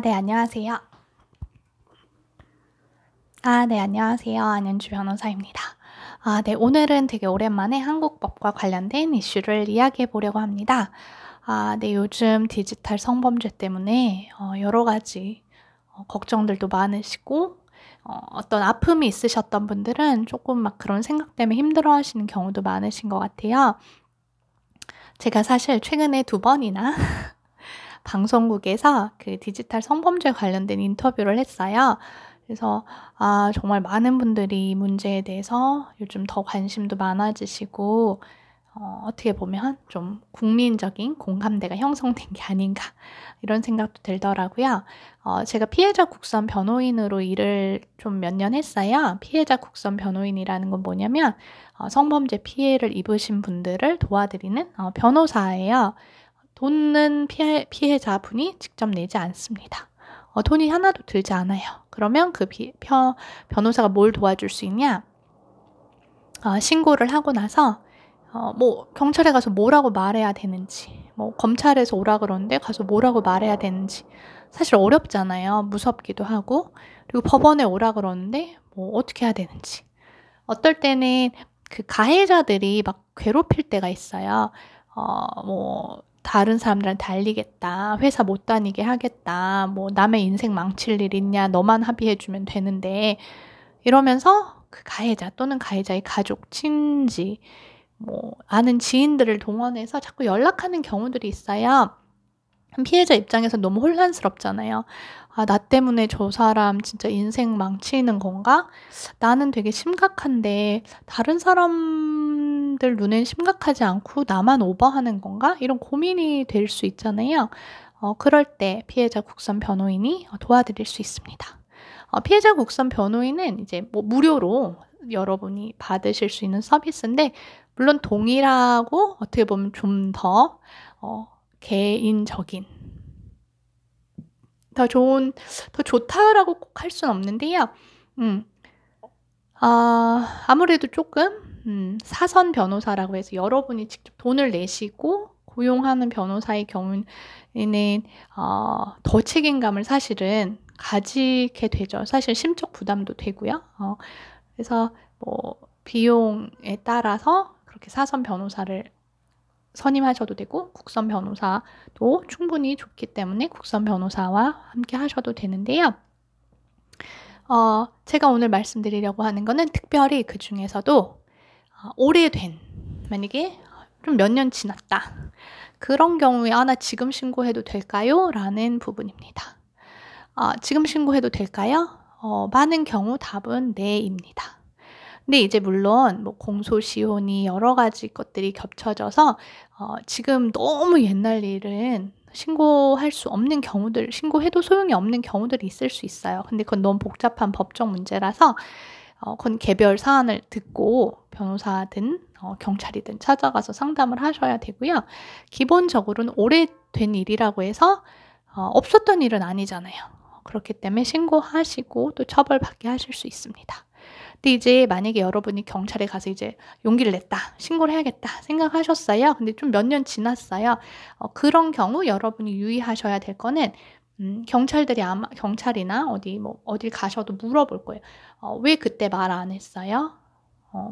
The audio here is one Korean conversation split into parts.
네, 안녕하세요. 네, 안녕하세요. 안현주 변호사입니다. 네, 오늘은 되게 오랜만에 한국법과 관련된 이슈를 이야기해 보려고 합니다. 네, 요즘 디지털 성범죄 때문에 여러 가지 걱정들도 많으시고, 어떤 아픔이 있으셨던 분들은 조금 막 그런 생각 때문에 힘들어 하시는 경우도 많으신 것 같아요. 제가 사실 최근에 2번이나 방송국에서 그 디지털 성범죄 관련된 인터뷰를 했어요. 그래서 정말 많은 분들이 이 문제에 대해서 요즘 더 관심도 많아지시고 어떻게 보면 좀 국민적인 공감대가 형성된 게 아닌가 이런 생각도 들더라고요. 제가 피해자 국선 변호인으로 일을 좀 몇 년 했어요. 피해자 국선 변호인이라는 건 뭐냐면 성범죄 피해를 입으신 분들을 도와드리는 변호사예요. 돈은 피해자분이 직접 내지 않습니다. 돈이 하나도 들지 않아요. 그러면 그 변호사가 뭘 도와줄 수 있냐? 신고를 하고 나서 뭐 경찰에 가서 뭐라고 말해야 되는지, 뭐 검찰에서 오라 그러는데 가서 뭐라고 말해야 되는지 사실 어렵잖아요. 무섭기도 하고. 그리고 법원에 오라 그러는데 뭐 어떻게 해야 되는지. 어떨 때는 그 가해자들이 막 괴롭힐 때가 있어요. 뭐 다른 사람들한테 알리겠다. 회사 못 다니게 하겠다. 뭐 남의 인생 망칠 일 있냐. 너만 합의해주면 되는데 이러면서 그 가해자 또는 가해자의 가족, 친지, 뭐 아는 지인들을 동원해서 자꾸 연락하는 경우들이 있어요. 피해자 입장에서 너무 혼란스럽잖아요. 나 때문에 저 사람 진짜 인생 망치는 건가? 나는 되게 심각한데 다른 사람들 눈엔 심각하지 않고 나만 오버하는 건가? 이런 고민이 될 수 있잖아요. 그럴 때 피해자 국선 변호인이 도와드릴 수 있습니다. 피해자 국선 변호인은 이제 뭐 무료로 여러분이 받으실 수 있는 서비스인데 물론 동일하고 어떻게 보면 좀 더 개인적인 더 좋다라고 꼭 할 수는 없는데요. 아무래도 조금 사선 변호사라고 해서 여러분이 직접 돈을 내시고 고용하는 변호사의 경우에는 더 책임감을 사실은 가지게 되죠. 사실 심적 부담도 되고요. 그래서 뭐 비용에 따라서 그렇게 사선 변호사를 선임하셔도 되고 국선 변호사도 충분히 좋기 때문에 국선 변호사와 함께 하셔도 되는데요. 제가 오늘 말씀드리려고 하는 거는 특별히 그 중에서도 오래된, 만약에 좀 몇 년 지났다. 그런 경우에 나 지금 신고해도 될까요? 라는 부분입니다. 지금 신고해도 될까요? 많은 경우 답은 네입니다. 근데 이제 물론 뭐 공소시효니 여러 가지 것들이 겹쳐져서 지금 너무 옛날 일은 신고할 수 없는 경우들, 신고해도 소용이 없는 경우들이 있을 수 있어요. 근데 그건 너무 복잡한 법적 문제라서 그건 개별 사안을 듣고 변호사든 경찰이든 찾아가서 상담을 하셔야 되고요. 기본적으로는 오래된 일이라고 해서 없었던 일은 아니잖아요. 그렇기 때문에 신고하시고 또 처벌받게 하실 수 있습니다. 근데 이제 만약에 여러분이 경찰에 가서 이제 용기를 냈다, 신고를 해야겠다 생각하셨어요. 근데 좀 몇 년 지났어요. 그런 경우 여러분이 유의하셔야 될 거는 경찰들이 경찰이나 어딜 가셔도 물어볼 거예요. 왜 그때 말 안 했어요?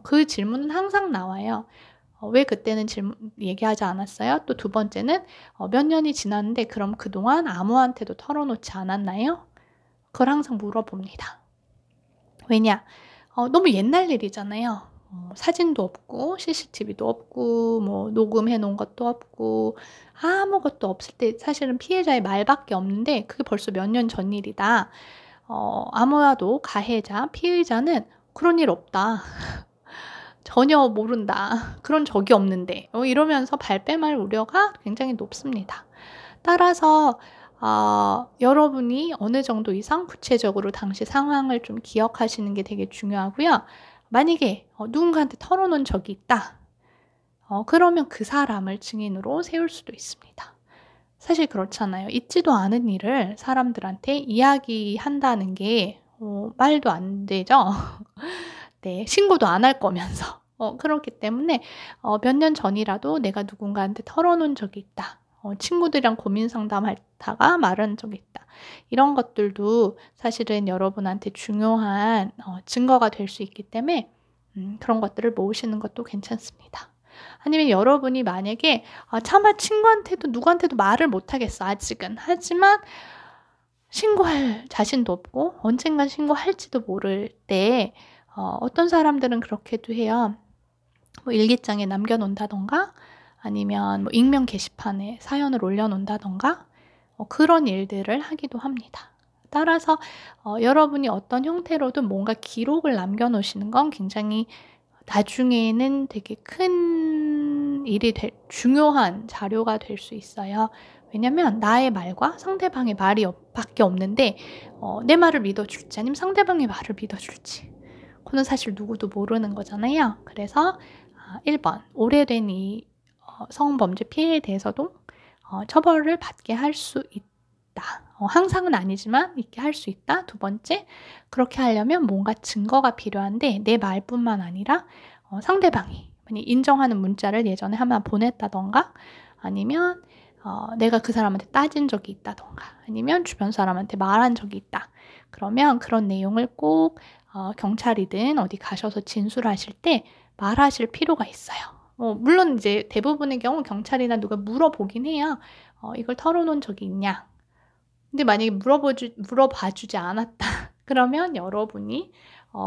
그 질문은 항상 나와요. 왜 그때는 얘기하지 않았어요? 또 2번째는 몇 년이 지났는데 그럼 그동안 아무한테도 털어놓지 않았나요? 그걸 항상 물어봅니다. 왜냐? 너무 옛날 일이잖아요. 사진도 없고 CCTV도 없고 뭐 녹음해 놓은 것도 없고 아무것도 없을 때 사실은 피해자의 말밖에 없는데 그게 벌써 몇 년 전 일이다. 아무와도 가해자, 피의자는 그런 일 없다. 전혀 모른다. 그런 적이 없는데 이러면서 발뺌할 우려가 굉장히 높습니다. 따라서 여러분이 어느 정도 이상 구체적으로 당시 상황을 좀 기억하시는 게 되게 중요하고요. 만약에 누군가한테 털어놓은 적이 있다. 그러면 그 사람을 증인으로 세울 수도 있습니다. 사실 그렇잖아요. 있지도 않은 일을 사람들한테 이야기한다는 게 말도 안 되죠. 네, 신고도 안 할 거면서. 그렇기 때문에 몇 년 전이라도 내가 누군가한테 털어놓은 적이 있다. 친구들이랑 고민 상담하다가 말한 적이 있다. 이런 것들도 사실은 여러분한테 중요한 증거가 될 수 있기 때문에 그런 것들을 모으시는 것도 괜찮습니다. 아니면 여러분이 만약에 차마 친구한테도 누구한테도 말을 못하겠어 아직은. 하지만 신고할 자신도 없고 언젠간 신고할지도 모를 때 어떤 사람들은 그렇게도 해요. 뭐 일기장에 남겨놓는다던가 아니면 뭐 익명 게시판에 사연을 올려놓는다던가 그런 일들을 하기도 합니다. 따라서 여러분이 어떤 형태로든 뭔가 기록을 남겨놓으시는 건 굉장히 나중에는 되게 큰 일이 중요한 자료가 될 수 있어요. 왜냐면 나의 말과 상대방의 말이 밖에 없는데 내 말을 믿어줄지 아니면 상대방의 말을 믿어줄지 그건 사실 누구도 모르는 거잖아요. 그래서 1번 오래된 이 성범죄 피해에 대해서도 처벌을 받게 할 수 있다. 항상은 아니지만 있게 할 수 있다. 2번째, 그렇게 하려면 뭔가 증거가 필요한데 내 말뿐만 아니라 상대방이 인정하는 문자를 예전에 한번 보냈다던가 아니면 내가 그 사람한테 따진 적이 있다던가 아니면 주변 사람한테 말한 적이 있다. 그러면 그런 내용을 꼭 경찰이든 어디 가셔서 진술하실 때 말하실 필요가 있어요. 물론 이제 대부분의 경우 경찰이나 누가 물어보긴 해요. 이걸 털어놓은 적이 있냐? 근데 만약에 물어봐주지 않았다. 그러면 여러분이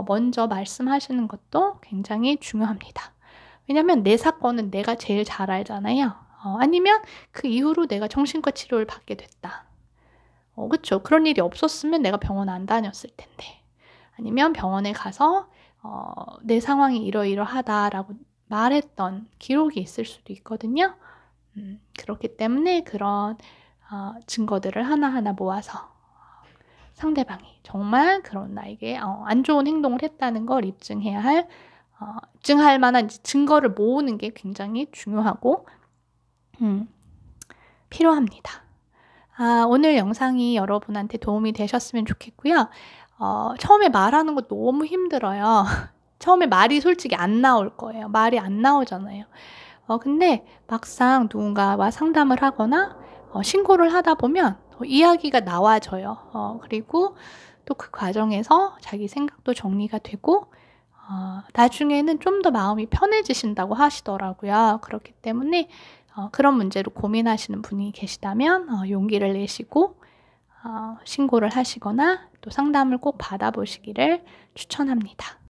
먼저 말씀하시는 것도 굉장히 중요합니다. 왜냐면 내 사건은 내가 제일 잘 알잖아요. 아니면 그 이후로 내가 정신과 치료를 받게 됐다. 그쵸? 그런 일이 없었으면 내가 병원 안 다녔을 텐데. 아니면 병원에 가서 내 상황이 이러이러하다라고 말했던 기록이 있을 수도 있거든요. 그렇기 때문에 그런 증거들을 하나하나 모아서 상대방이 정말 그런 나에게 안 좋은 행동을 했다는 걸 입증할 만한 증거를 모으는 게 굉장히 중요하고 필요합니다. 오늘 영상이 여러분한테 도움이 되셨으면 좋겠고요. 처음에 말하는 거 너무 힘들어요. 처음에 말이 솔직히 안 나올 거예요. 말이 안 나오잖아요. 근데 막상 누군가와 상담을 하거나 신고를 하다 보면 이야기가 나와져요. 그리고 또 그 과정에서 자기 생각도 정리가 되고 나중에는 좀 더 마음이 편해지신다고 하시더라고요. 그렇기 때문에 그런 문제로 고민하시는 분이 계시다면 용기를 내시고 신고를 하시거나 또 상담을 꼭 받아보시기를 추천합니다.